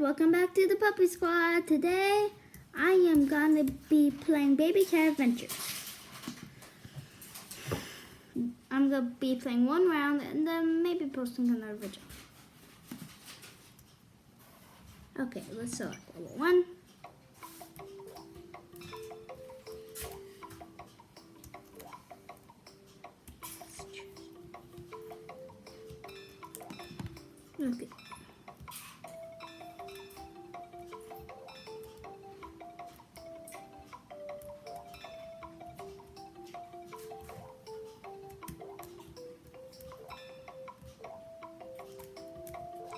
welcome back to the Puppy Squad. Today, I am gonna be playing Baby Cat Adventures. I'm gonna be playing one round and then maybe posting another video. Okay, let's select level 1. Okay.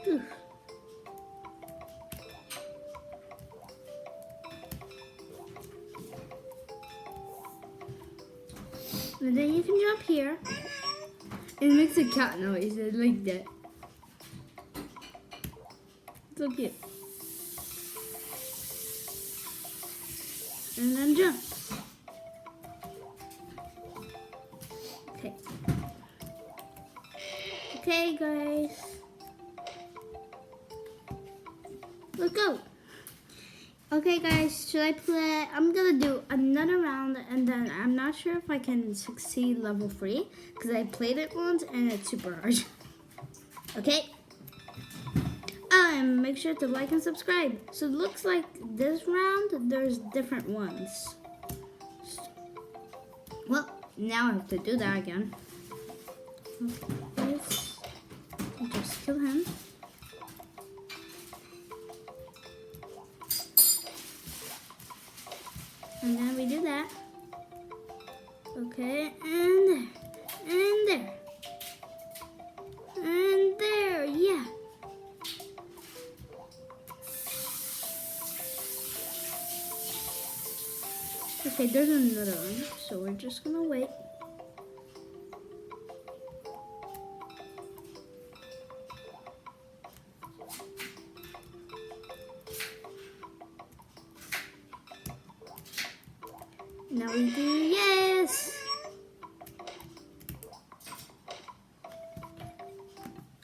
Oof. And then you can jump here. It makes a cat noise, like that. So cute. And then jump. Okay. Okay, guys. Let's go. Okay, guys, should I play? I'm gonna do another round, and then I'm not sure if I can succeed level 3 because I played it once and it's super hard. Okay. And make sure to like and subscribe. So it looks like this round there's different ones. Well, now I have to do that again. Okay, just kill him. And then we do that. Okay, and there. And there, yeah. Okay, there's another one, so we're just gonna wait. Now we do, yes!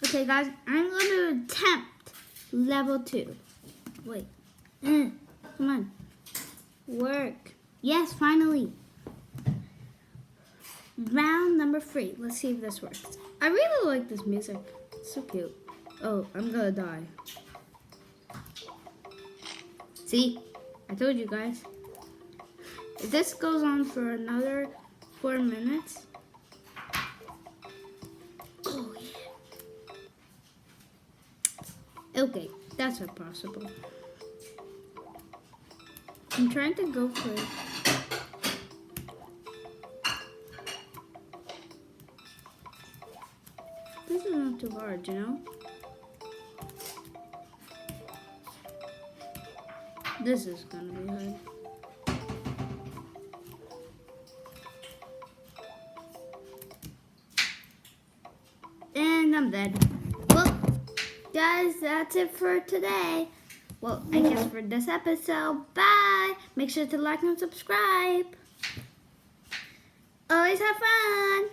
Okay guys, I'm gonna attempt level 2. Wait, come on, work. Yes, finally. Round number 3. Let's see if this works. I really like this music. It's so cute. Oh, I'm gonna die. See? I told you guys. If this goes on for another 4 minutes. Oh, yeah. Okay, that's not possible. I'm trying to go for it. This is not too hard, you know? This is gonna be hard. And I'm dead. Well, guys, that's it for today. Well, I guess for this episode. Bye. Make sure to like and subscribe. Always have fun.